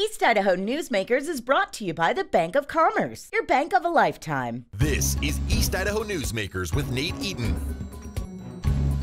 East Idaho Newsmakers is brought to you by the Bank of Commerce, your bank of a lifetime. This is East Idaho Newsmakers with Nate Eaton.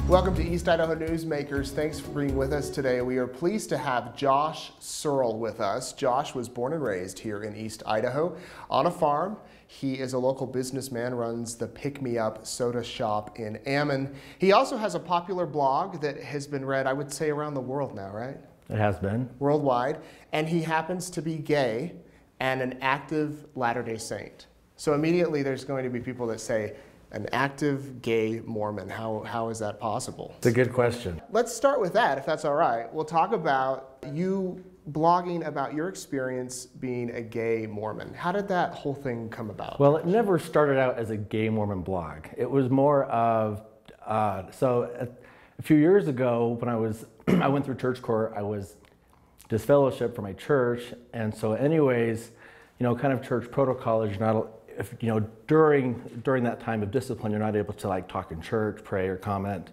Welcome to East Idaho Newsmakers. Thanks for being with us today. We are pleased to have Josh Searle with us. Josh was born and raised here in East Idaho on a farm. He is a local businessman, runs the Pick Me Up soda shop in Ammon. He also has a popular blog that has been read, I would say, around the world now, right? It has been. Worldwide. And he happens to be gay and an active Latter-day Saint. So immediately there's going to be people that say, an active gay Mormon, how is that possible? It's a good question. Let's start with that, if that's all right. We'll talk about you blogging about your experience being a gay Mormon. How did that whole thing come about? Well, it never started out as a gay Mormon blog. It was more of, a few years ago when I went through church court, I was disfellowshipped from my church. And so anyways, kind of church protocol is you're not, during that time of discipline, you're not able to like talk in church, pray or comment.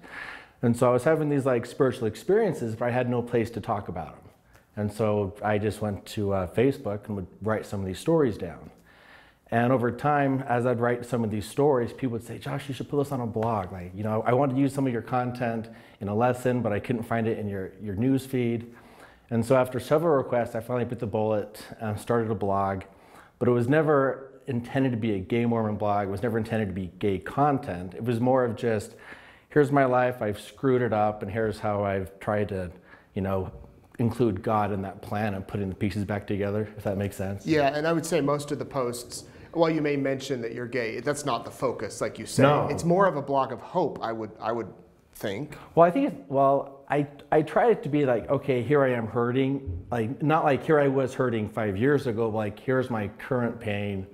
And so I was having these like spiritual experiences, but I had no place to talk about them. And so I just went to Facebook and would write some of these stories down. And over time, as I'd write some of these stories, people would say, Josh, you should put this on a blog. Like, I wanted to use some of your content in a lesson, but I couldn't find it in your news feed. And so after several requests, I finally bit the bullet and started a blog. But it was never intended to be a gay Mormon blog. It was never intended to be gay content. It was more of just, here's my life, I've screwed it up, and here's how I've tried to, include God in that plan and putting the pieces back together, if that makes sense. Yeah, and I would say most of the posts, while you may mention that you're gay, that's not the focus, like you say. No. It's more of a blog of hope, I would think. Well, I try it to be like, okay, here I am hurting, like not like here I was hurting 5 years ago, but like here's my current pain,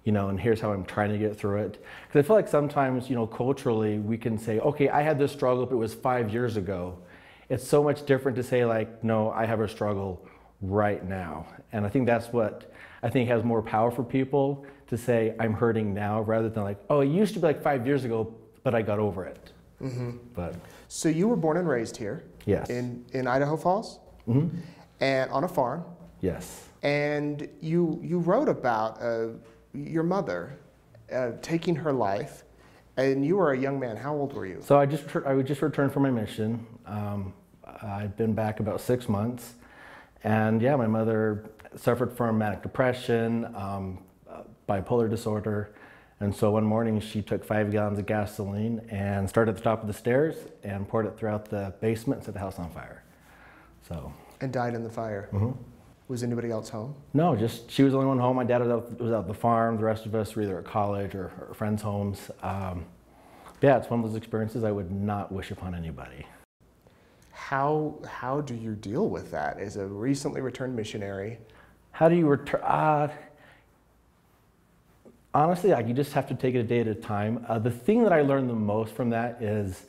and here's how I'm trying to get through it. Because I feel like sometimes, culturally, we can say, okay, I had this struggle, but it was 5 years ago. It's so much different to say like, no, I have a struggle right now. And I think that's what I think has more power for people to say, I'm hurting now, rather than like, oh, it used to be like 5 years ago, but I got over it. Mm-hmm. But so you were born and raised here? Yes. In Idaho Falls? Mm-hmm. And on a farm? Yes. And you wrote about your mother taking her life, and you were a young man. How old were you? So I just returned from my mission. I'd been back about 6 months, and yeah, my mother suffered from manic depression, bipolar disorder, and so one morning she took 5 gallons of gasoline and started at the top of the stairs and poured it throughout the basement and set the house on fire. So. And died in the fire. Mm-hmm. Was anybody else home? No, just she was the only one home. My dad was out at the farm. The rest of us were either at college or friends' homes. Yeah, it's one of those experiences I would not wish upon anybody. How do you deal with that as a recently returned missionary? How do you return? Honestly, you just have to take it a day at a time. The thing that I learned the most from that is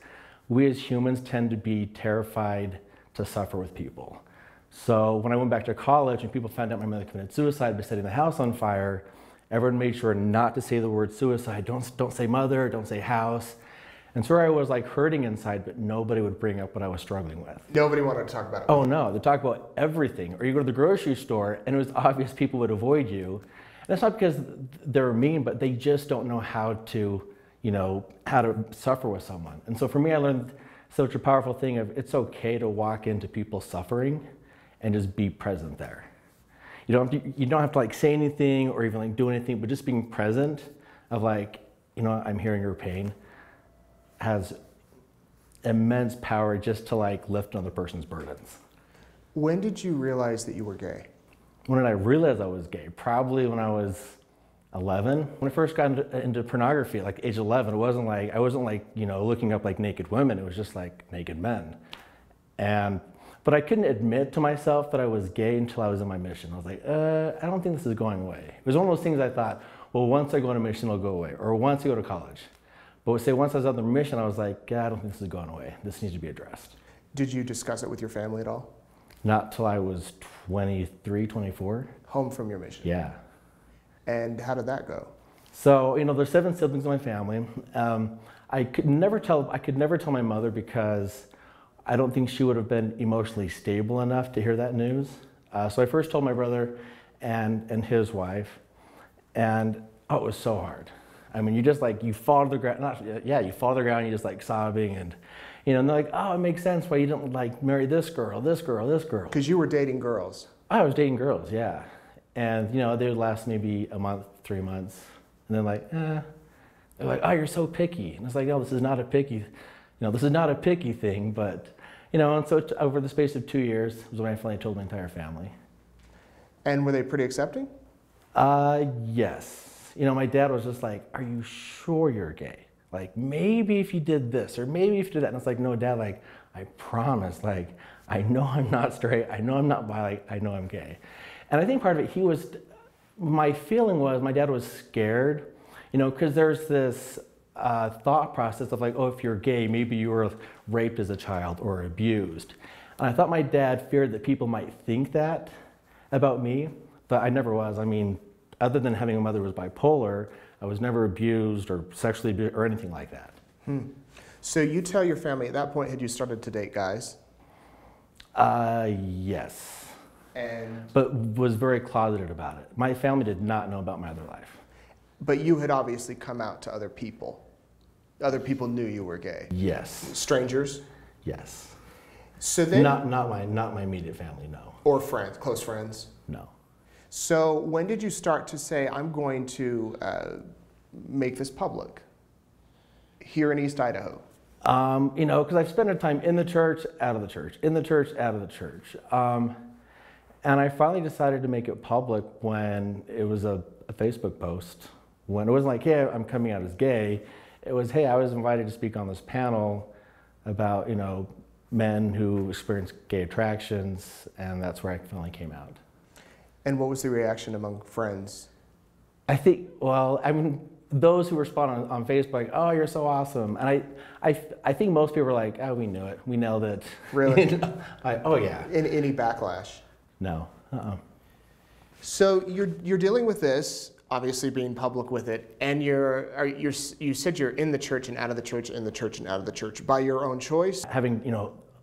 we as humans tend to be terrified to suffer with people. So when I went back to college and people found out my mother committed suicide by setting the house on fire, everyone made sure not to say the word suicide. Don't say mother, don't say house. And so I was like hurting inside, but nobody would bring up what I was struggling with. Nobody wanted to talk about it. Oh no, they talk about everything. Or you go to the grocery store and it was obvious people would avoid you. And that's not because they're mean, but they just don't know how to, how to suffer with someone. And so for me, I learned such a powerful thing of it's okay to walk into people's suffering and just be present there. You don't have to like say anything or even like do anything, but just being present of like, I'm hearing your pain has immense power just to like lift another person's burdens. When did you realize that you were gay? When did I realize I was gay? Probably when I was 11. When I first got into pornography at like age 11, I wasn't like looking up like naked women. It was just like naked men. But I couldn't admit to myself that I was gay until I was in my mission. I was like, I don't think this is going away. It was one of those things I thought, well, once I go on a mission, it'll go away, or once I go to college. But say once I was on the mission, I was like, I don't think this is going away. This needs to be addressed. Did you discuss it with your family at all? Not till I was 23, 24. Home from your mission? Yeah. And how did that go? So, there's 7 siblings in my family. I could never tell my mother because I don't think she would have been emotionally stable enough to hear that news. So I first told my brother and his wife, and oh, it was so hard. I mean, you just like, you fall to the ground, you fall to the ground, you just like sobbing, and and they're like, oh, it makes sense why you don't like marry this girl, this girl, this girl. Because you were dating girls. I was dating girls, yeah. And they would last maybe a month, 3 months, and then like, they're like, oh, you're so picky. And it's like, oh, this is not a picky, this is not a picky thing, but, and so over the space of 2 years was when I finally told my entire family. And were they pretty accepting? Yes. My dad was just like, are you sure you're gay? Like, maybe if you did this, or maybe if you did that. And it's like, no, Dad, like, I promise, like, I know I'm not straight, I know I'm not bi, like, I know I'm gay. And I think part of it, my feeling was, my dad was scared, because there's this thought process of like, oh, if you're gay, maybe you were raped as a child or abused. And I thought my dad feared that people might think that about me, but I never was. I mean, other than having a mother who was bipolar, I was never abused or sexually abused or anything like that. So you tell your family at that point, had you started to date guys? Yes. But was very closeted about it. My family did not know about my other life. But you had obviously come out to other people. Other people knew you were gay. Yes. Strangers? Yes. So then not my immediate family, no. Or friends, close friends? No. So when did you start to say, I'm going to make this public here in East Idaho? Because I've spent time in the church, out of the church, in the church, out of the church. And I finally decided to make it public when it was a Facebook post. When it wasn't like, hey, I'm coming out as gay. It was, hey, I was invited to speak on this panel about, men who experience gay attractions, and that's where I finally came out. And what was the reaction among friends? I think, those who respond on Facebook, like, oh, you're so awesome. And I think most people were like, oh, we knew it. We nailed it. Really? Oh, yeah. Any backlash? No. So you're dealing with this, obviously being public with it, and you said you're in the church and out of the church, in the church and out of the church by your own choice? Having,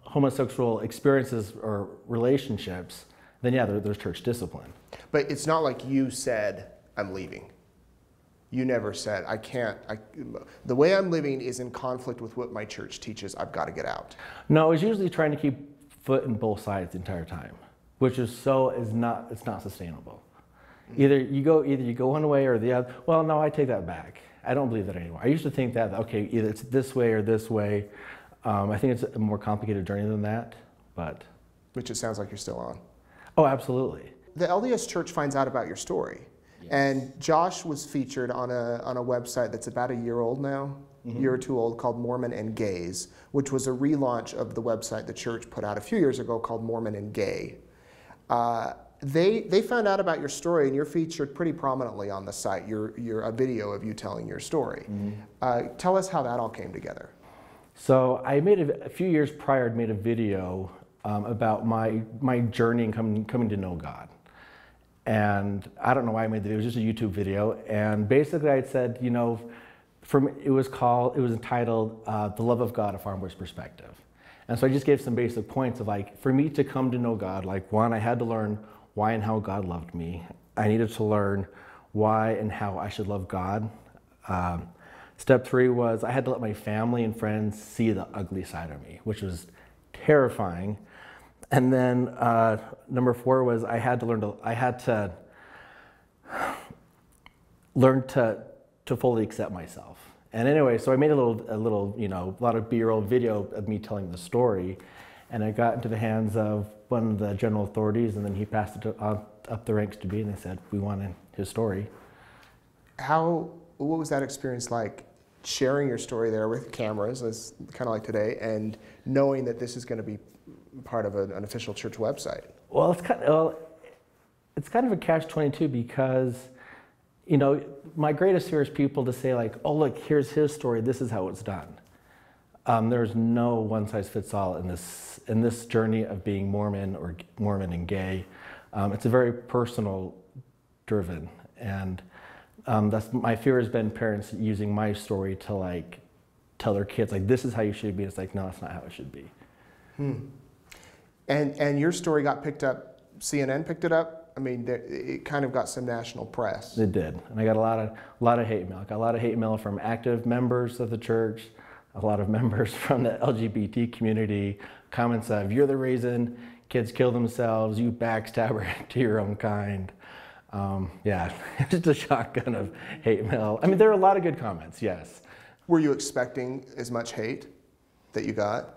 homosexual experiences or relationships, then yeah, there's church discipline. But it's not like you said, I'm leaving. You never said, the way I'm living is in conflict with what my church teaches, I've got to get out. No, I was usually trying to keep foot in both sides the entire time, which it's not sustainable. Either you go one way or the other. Well, no, I take that back. I don't believe that anymore. I used to think that, okay, either it's this way or this way. I think it's a more complicated journey than that, but. Which it sounds like you're still on. Oh, absolutely. The LDS Church finds out about your story. Yes. And Josh was featured on a website that's about a year old now, year or two old, called Mormon and Gays, which was a relaunch of the website the church put out a few years ago called Mormon and Gay. They found out about your story, and you're featured pretty prominently on the site. You're a video of you telling your story. Tell us how that all came together. So I a few years prior, made a video about my journey in coming to know God. And I don't know why I made the video. It was just a YouTube video. And basically I said, it was entitled The Love of God, A Farm Boy's Perspective. And so I just gave some basic points of like, for me to come to know God, like one, I had to learn why and how God loved me. I needed to learn why and how I should love God. Step 3 was I had to let my family and friends see the ugly side of me, which was terrifying. And then number 4 was I had to learn to fully accept myself. And anyway, so I made a lot of B-roll video of me telling the story, and it got into the hands of one of the general authorities, and then he passed it up the ranks to me, and they said, we wanted his story. What was that experience like, sharing your story there with cameras, as kind of like today, and knowing that this is going to be part of an official church website? Well, it's kind of a catch-22 because, my greatest fear is people to say like, oh, look, here's his story, this is how it's done. There's no one-size-fits-all in this journey of being Mormon or Mormon and gay. It's a very personal driven, and that's my fear has been parents using my story to like tell their kids like, this is how you should be. It's like, no, that's not how it should be. And your story got picked up CNN picked it up. I mean, it kind of got some national press. It did, and I got a lot of hate mail. I got a lot of hate mail from active members of the church, a lot of members from the LGBT community. Comments of, "You're the reason kids kill themselves. You backstabber to your own kind." Yeah, just a shotgun of hate mail. I mean, there are a lot of good comments. Yes. Were you expecting as much hate that you got?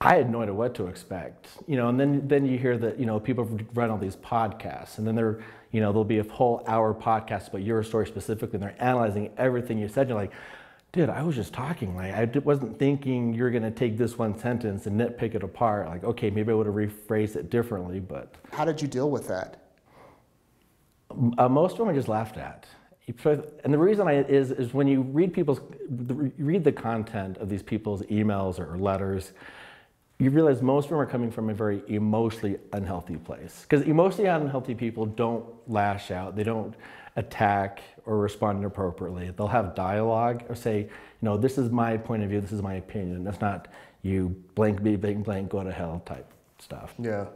I had no idea what to expect, and then you hear that, people run all these podcasts, and then there'll be a whole hour podcast about your story specifically, and they're analyzing everything you said. You're like, dude, I was just talking. Like, I wasn't thinking you're going to take this one sentence and nitpick it apart. Like, okay, maybe I would have rephrased it differently, but. How did you deal with that? Most of them I just laughed at. And the reason is when you read the content of these people's emails or letters, you realize most of them are coming from a very emotionally unhealthy place. Because emotionally unhealthy people don't lash out, they don't attack or respond inappropriately. They'll have dialogue or say, this is my point of view, this is my opinion. That's not you blank be blank blank go to hell type stuff. Yeah.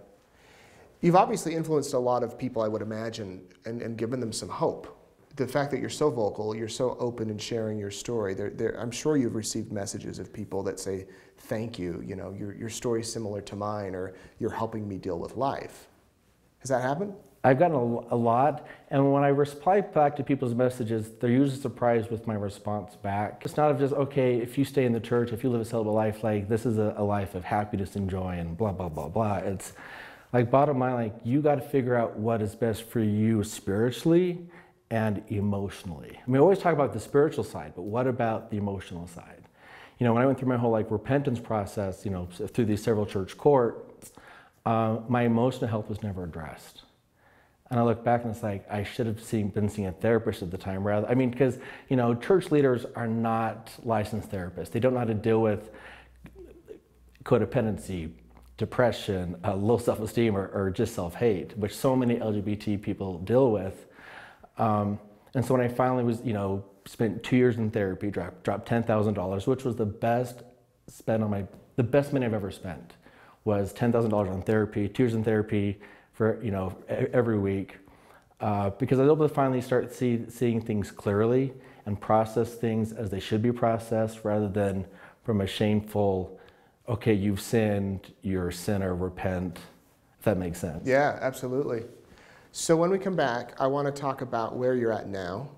You've obviously influenced a lot of people, I would imagine, and given them some hope. The fact that you're so vocal, you're so open in sharing your story, I'm sure you've received messages of people that say, thank you, your story's similar to mine, or you're helping me deal with life. Has that happened? I've gotten a lot, and when I reply back to people's messages, they're usually surprised with my response back. It's not just, okay, if you stay in the church, if you live a celibate life, like, this is a life of happiness and joy and blah, blah, blah, blah. It's like, bottom line, like, you got to figure out what is best for you spiritually and emotionally. I mean, I always talk about the spiritual side, but what about the emotional side? When I went through my whole repentance process, through these several church courts, my emotional health was never addressed. And I look back and it's like, I should have been seeing a therapist at the time because, church leaders are not licensed therapists. They don't know how to deal with codependency, depression, low self-esteem, or just self-hate, which so many LGBT people deal with. And so when I finally was, spent 2 years in therapy, dropped $10,000, which was the best money I've ever spent, was $10,000 on therapy, 2 years in therapy for, every week, because I was able to finally start seeing things clearly and process things as they should be processed, rather than from a shameful, okay, you've sinned, you're a sinner, repent, if that makes sense. Yeah, absolutely. So when we come back, I want to talk about where you're at now.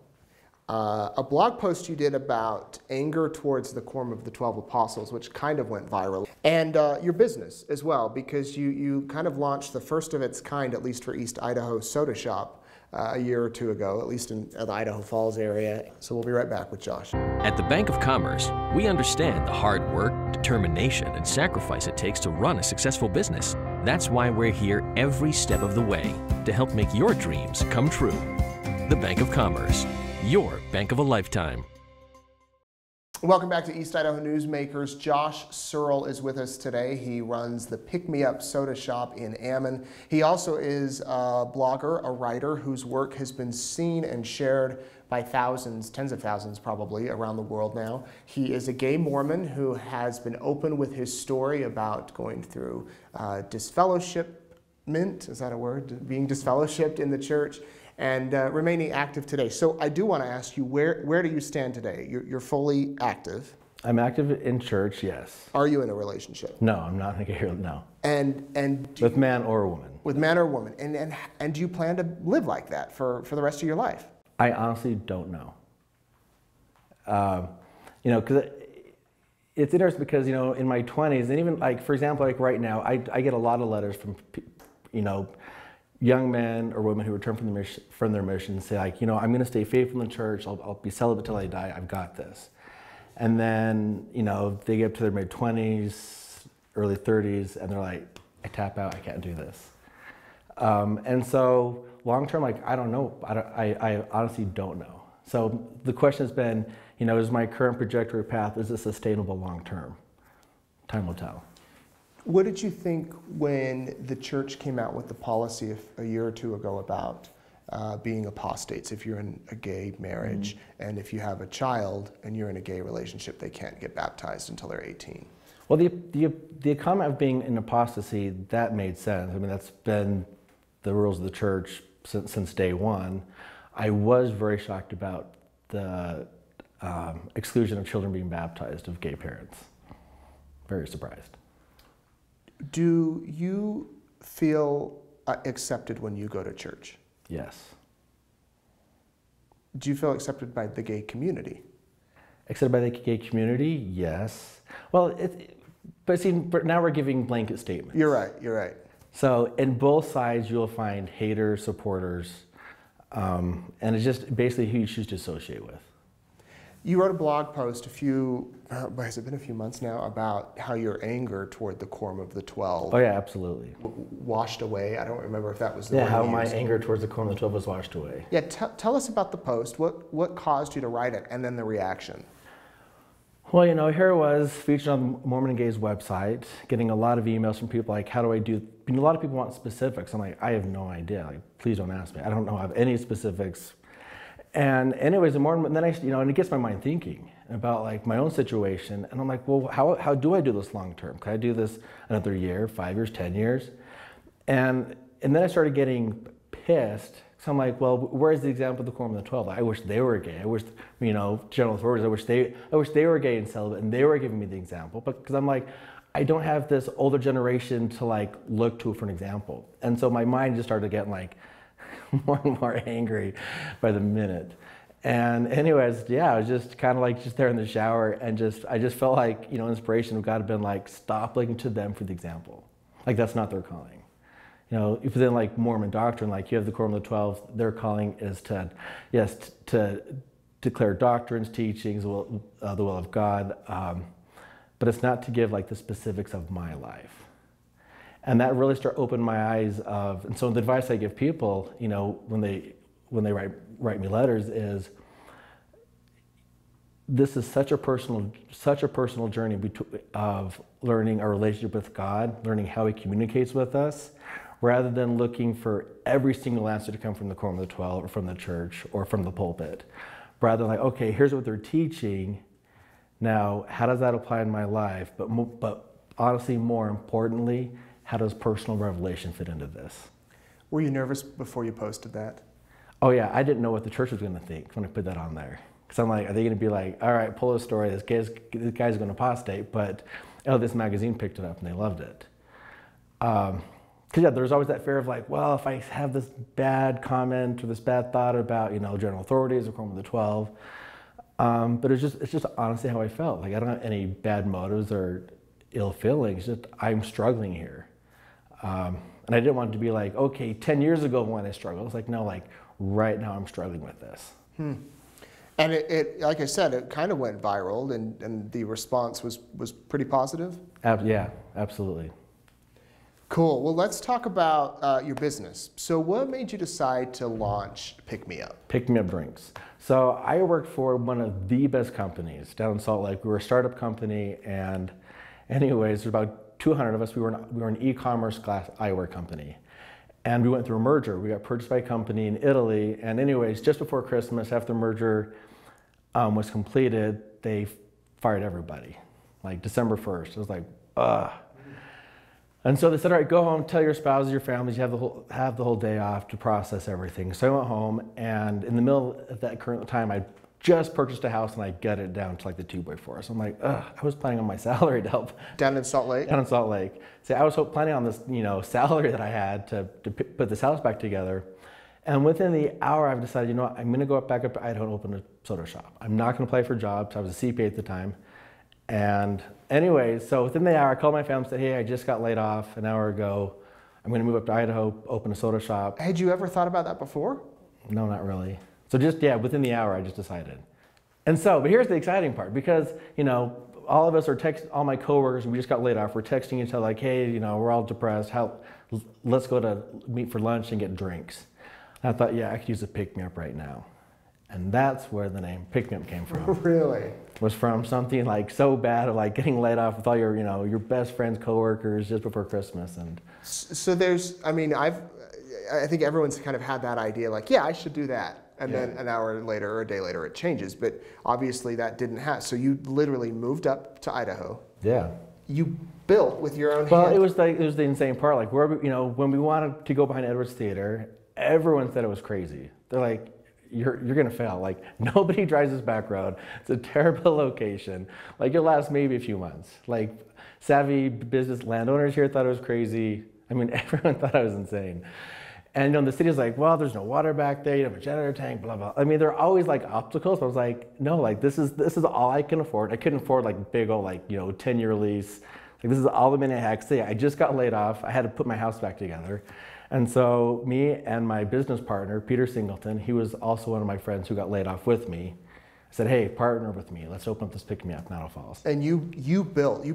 A blog post you did about anger towards the Quorum of the 12 Apostles, which kind of went viral. And your business as well, because you kind of launched the first of its kind, at least for East Idaho Soda Shop, a year or two ago, at least in the Idaho Falls area. So we'll be right back with Josh. At the Bank of Commerce, we understand the hard work, determination, and sacrifice it takes to run a successful business. That's why we're here every step of the way to help make your dreams come true. The Bank of Commerce, your bank of a lifetime. Welcome back to East Idaho Newsmakers. Josh Searle is with us today. He runs the Pick Me Up Soda Shop in Ammon. He also is a blogger, a writer whose work has been seen and shared by thousands, tens of thousands probably, around the world now. He is a gay Mormon who has been open with his story about going through disfellowshipment, is that a word? Being disfellowshipped in the church, and remaining active today. So I do want to ask you, where do you stand today? You're fully active. I'm active in church, yes. Are you in a relationship? No, I'm not in a no. And with man or woman. With man or woman. And do you plan to live like that for the rest of your life? I honestly don't know. Because it's interesting because, in my 20s, and even for example, right now, I get a lot of letters from, young men or women who return from their mission and say I'm going to stay faithful in the church, I'll be celibate till I die, I've got this. And then, they get up to their mid-20s, early 30s, and they're like, I tap out, I can't do this. And so long-term, I don't know, I honestly don't know. So the question has been, is my current trajectory path, is it sustainable long-term? Time will tell. What did you think when the church came out with the policy a year or two ago about being apostates if you're in a gay marriage, and if you have a child and you're in a gay relationship, they can't get baptized until they're 18? Well, the comment of being in apostasy, that made sense. I mean, that's been the rules of the church since day one, I was very shocked about the exclusion of children being baptized of gay parents. Very surprised. Do you feel accepted when you go to church? Yes. Do you feel accepted by the gay community? Accepted by the gay community? Yes. Well, but see, now we're giving blanket statements. You're right, you're right. So in both sides, you'll find haters, supporters, and it's just basically who you choose to associate with. You wrote a blog post has it been a few months now, about how your anger toward the Quorum of the 12 Oh yeah, absolutely. washed away. I don't remember if that was the Yeah, word how you my used. anger towards the Quorum of the 12 was washed away. Yeah, tell us about the post. What caused you to write it, and then the reaction? Well, here it was, featured on the Mormon and Gay's website, getting a lot of emails from people like, how do I do, a lot of people want specifics. I'm like, I have no idea. Like, please don't ask me. I don't know of any specifics. And anyways, the more, and then and it gets my mind thinking about like my own situation. And I'm like, well, how do I do this long term? Could I do this another year, 5 years, 10 years? And then I started getting pissed. So I'm like, well, where's the example of the Quorum of the 12? I wish they were gay. I wish, general authorities, I wish they were gay and celibate and they were giving me the example. But because I'm like, I don't have this older generation to like look to for an example. And so my mind just started getting like more and more angry by the minute. And anyways, yeah, I was just kind of like just there in the shower and I just felt like, inspiration of God had been like, stop looking to them for the example. Like that's not their calling. Within like Mormon doctrine, like you have the Quorum of the 12, their calling is to declare doctrines, teachings, the will of God, but it's not to give like the specifics of my life. And that really started opening my eyes of, and so the advice I give people, when they write me letters is, this is such a personal journey of learning our relationship with God, learning how He communicates with us, rather than looking for every single answer to come from the Quorum of the 12 or from the church or from the pulpit. Rather than like, okay, here's what they're teaching. Now, how does that apply in my life? But honestly, more importantly, how does personal revelation fit into this? Were you nervous before you posted that? Oh yeah, I didn't know what the church was going to think when I put that on there. Because I'm like, are they going to be like, all right, pull a story, this guy's going to apostate, but this magazine picked it up and they loved it. Because yeah, there's always that fear of like, well, if I have this bad comment or this bad thought about, general authorities or Quorum of the 12, but it's just honestly how I felt. Like I don't have any bad motives or ill feelings, just I'm struggling here. And I didn't want it to be like, okay, 10 years ago when I struggled. It's like, no, like right now I'm struggling with this. And it like I said, it kind of went viral and the response was pretty positive? Yeah, absolutely. Cool. Well, let's talk about your business. So what made you decide to launch Pick Me Up? Pick Me Up Drinks. So I worked for one of the best companies down in Salt Lake. We were a startup company, and anyways, there's about 200 of us. We were an e-commerce glass eyewear company. And we went through a merger. We got purchased by a company in Italy. And anyways, just before Christmas, after the merger was completed, they fired everybody, like December 1st. It was like, ugh. And so they said, all right, go home, tell your spouses, your families, you have the whole day off to process everything. So I went home, and in the middle of that current time, I just purchased a house and I gutted it down to like the 2x4. So I'm like, ugh, I was planning on my salary to help. Down in Salt Lake? Down in Salt Lake. So I was planning on this, salary that I had to put this house back together. And within the hour, I've decided, I'm gonna go back up to Idaho and open a soda shop. I'm not gonna apply for jobs. I was a CPA at the time. And anyways, so within the hour, I called my family and said, hey, I just got laid off an hour ago. I'm gonna move up to Idaho, open a soda shop. Had you ever thought about that before? No, not really. So just, within the hour, I just decided. And so, but here's the exciting part, because, all of us are all my coworkers, and we just got laid off. We're texting each other like, hey, we're all depressed. Let's go to meet for lunch and get drinks. And I thought, yeah, I could use a pick-me-up right now. And that's where the name Pick Me Up came from. Really? Was from something like so bad of like getting laid off with all your, your best friends, coworkers just before Christmas. And so there's, I think everyone's kind of had that idea like, yeah, I should do that. And then an hour later or a day later it changes. But obviously that didn't happen. So you literally moved up to Idaho. Yeah. You built with your own Well, hand. it was the insane part. Like where when we wanted to go behind Edwards Theater, everyone said it was crazy. They're like, you're gonna fail. Like nobody drives this back road. It's a terrible location. Like it'll last maybe a few months. Like savvy business landowners here thought it was crazy. I mean, everyone thought I was insane. And the city's like, well, there's no water back there. You have a generator tank, blah blah. I mean, there are always like obstacles. But I was like, no, like this is all I can afford. I couldn't afford like big old 10-year lease. Like this is all the money I had. I just got laid off. I had to put my house back together. And so me and my business partner, Peter Singleton, he was also one of my friends who got laid off with me. I said, hey, partner with me. Let's open up this Pick Me Up in Idaho Falls. And you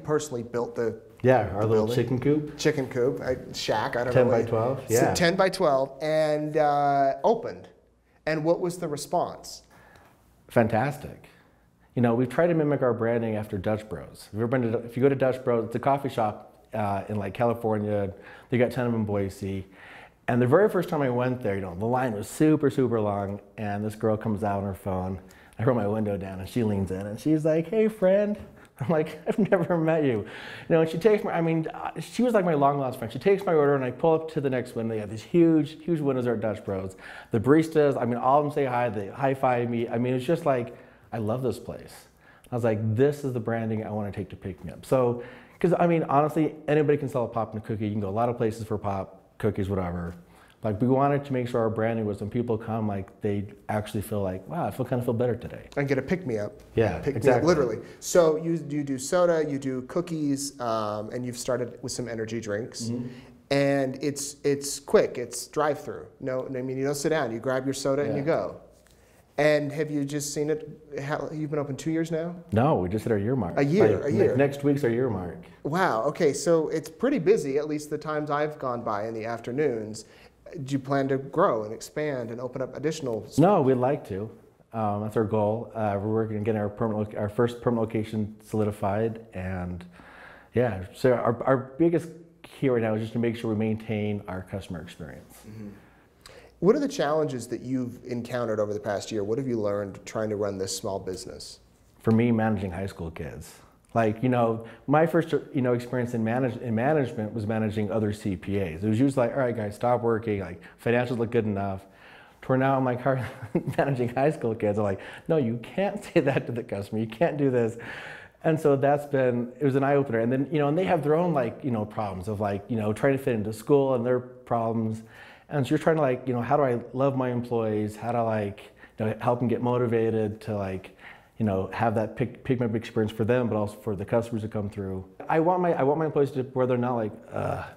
personally built the our little building? chicken coop. Chicken coop, shack, I don't 10 know. by 12, So yeah. 10 by 12, and opened. And what was the response? Fantastic. We've tried to mimic our branding after Dutch Bros. If you go to Dutch Bros, it's a coffee shop in like California. They got 10 of them in Boise. And the very first time I went there, the line was super, super long. And this girl comes out on her phone. I roll my window down and she leans in and she's like, hey, friend. I'm like, I've never met you. And she takes she was like my long lost friend. She takes my order and I pull up to the next window. They have these huge, huge windows there at Dutch Bros. The baristas, all of them say hi, they high-five me. It's just like, I love this place. I was like, this is the branding I want to take to Pick Me Up. So, because honestly, anybody can sell a pop and a cookie. You can go a lot of places for pop, cookies, whatever. Like we wanted to make sure our branding was when people come, like they actually feel like, wow, I kind of feel better today. And get a pick me up. Yeah, pick exactly. Me up, literally. So you do soda, you do cookies, and you've started with some energy drinks. Mm-hmm. And it's quick, it's drive-through. No, you don't sit down. You grab your soda and you go. And have you just seen it? You've been open 2 years now? No, we just hit our year mark. A year. Next week's our year mark. Wow. Okay, so it's pretty busy. At least the times I've gone by in the afternoons. Do you plan to grow and expand and open up additional? No, we'd like to. That's our goal. We're working on getting our first permanent location solidified, and yeah. So our biggest key right now is just to make sure we maintain our customer experience. Mm-hmm. What are the challenges that you've encountered over the past year? What have you learned trying to run this small business? For me, managing high school kids. Like, my first, experience in management was managing other CPAs. It was usually like, all right, guys, stop working. Like, financials look good enough. To where now I'm like, managing high school kids. I'm like, no, you can't say that to the customer. You can't do this. And so it was an eye opener. And then, and they have their own problems of trying to fit into school and their problems. And so you're trying to how do I love my employees? How do I help them get motivated to have that pick me up experience for them, but also for the customers that come through. I want my employees to where they're not like,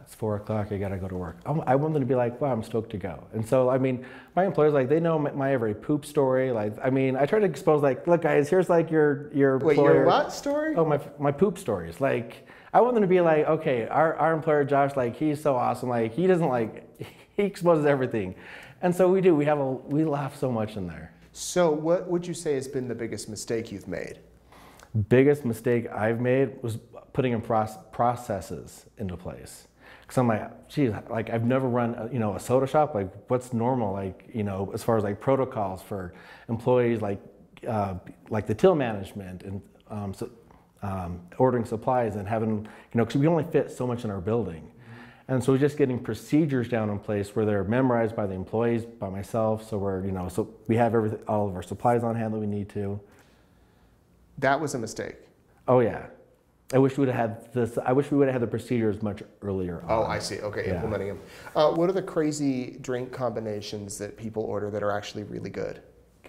it's 4 o'clock, I gotta go to work. I want them to be like, wow, I'm stoked to go. And so, my employees, they know my every poop story. I try to expose, look guys, here's your employer. Wait, your what story? Oh, my poop stories. I want them to be like, okay, our employer, Josh, he's so awesome. He doesn't he exposes everything. And so we do, we laugh so much in there. So what would you say has been the biggest mistake you've made? Biggest mistake I've made was putting in processes into place. Because I'm like, geez, I've never run a soda shop. What's normal? As far as protocols for employees, the till management and ordering supplies and having, because we only fit so much in our building. And so just getting procedures down in place where they're memorized by the employees, by myself, so so we have all of our supplies on hand that we need to. That was a mistake. Oh yeah. I wish we would have had the procedures much earlier on. Oh, I see. Okay, yeah. Implementing them. What are the crazy drink combinations that people order that are actually really good?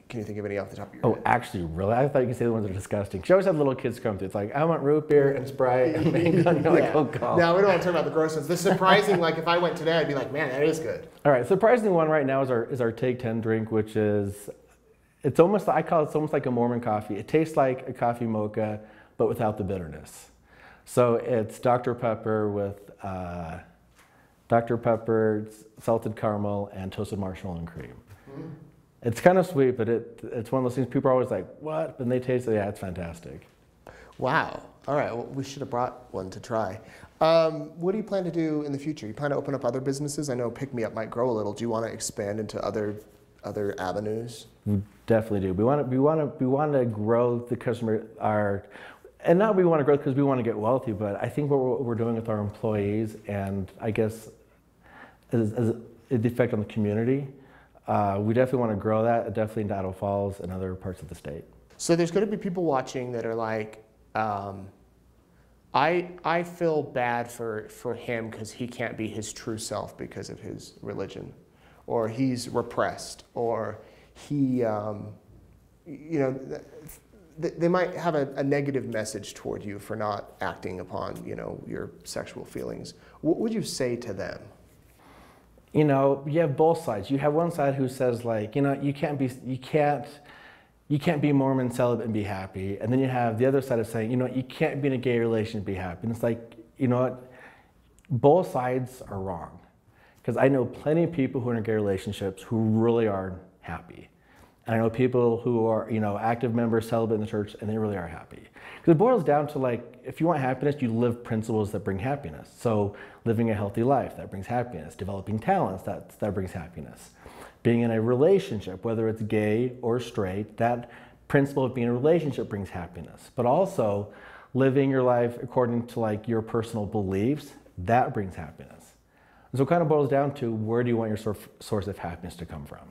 Can you think of any off the top of your head? Oh, actually, really? I thought you could say the ones that are disgusting. She always had little kids come through. It's like, I want root beer and Sprite and mango. And you're like, oh, God. No, we don't want to talk about the gross ones. The surprising, if I went today, I'd be like, man, that is good. All right, surprising one right now is our Take 10 drink, which is, I call it almost like a Mormon coffee. It tastes like a coffee mocha, but without the bitterness. So it's Dr. Pepper with Dr. Pepper, salted caramel, and toasted marshmallow and cream. Mm-hmm. It's kind of sweet, but it's one of those things people are always like, what? But they taste it, yeah, it's fantastic. Wow. All right, well, we should have brought one to try. What do you plan to do in the future? You plan to open up other businesses? I know Pick Me Up might grow a little. Do you want to expand into other avenues? We definitely do. We want to grow the customer. And not we want to grow because we want to get wealthy, but I think what we're doing with our employees, and I guess as the effect on the community, we definitely want to grow that, definitely in Idaho Falls and other parts of the state. So there's going to be people watching that are like, I feel bad for him because he can't be his true self because of his religion, or he's repressed, or he, you know, they might have a negative message toward you for not acting upon, you know, your sexual feelings. What would you say to them? You know, you have both sides. You have one side who says like, you know, you can't be Mormon, celibate, and be happy. And then you have the other side of saying, you know, you can't be in a gay relationship and be happy. And it's like, you know what? Both sides are wrong. Because I know plenty of people who are in gay relationships who really are happy. And I know people who are, you know, active members, celibate in the church, and they really are happy. Because it boils down to like, if you want happiness, you live principles that bring happiness. So living a healthy life, that brings happiness. Developing talents, that brings happiness. Being in a relationship, whether it's gay or straight, that principle of being in a relationship brings happiness. But also living your life according to like your personal beliefs, that brings happiness. And so it kind of boils down to where do you want your source of happiness to come from?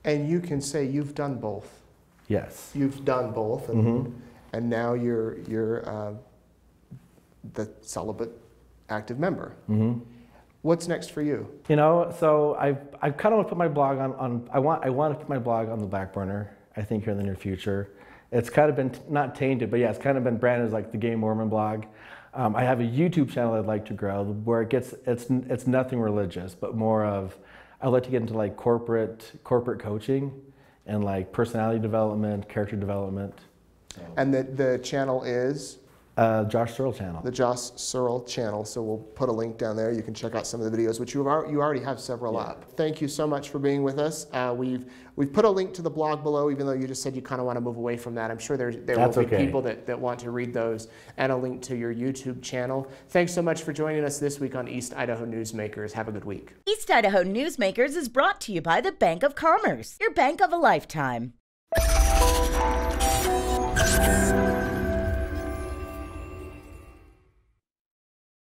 And you can say you've done both. Yes. You've done both, and now you're the celibate active member. What's next for you? You know, so I kind of want to put my blog on I want to put my blog on the back burner, I think, here in the near future. It's kind of been not tainted, but yeah, it's kind of been branded as like the Gay Mormon blog. I have a YouTube channel I'd like to grow where it's nothing religious, but more of I'd like to get into like corporate coaching and like personality development, character development. And the channel is? Josh Searle Channel. The Josh Searle Channel. So we'll put a link down there. You can check out some of the videos, which you already have several up. Thank you so much for being with us. We've put a link to the blog below, even though you just said you kind of want to move away from that. I'm sure there will be people that want to read those, and a link to your YouTube channel. Thanks so much for joining us this week on East Idaho Newsmakers. Have a good week. East Idaho Newsmakers is brought to you by the Bank of Commerce, your bank of a lifetime.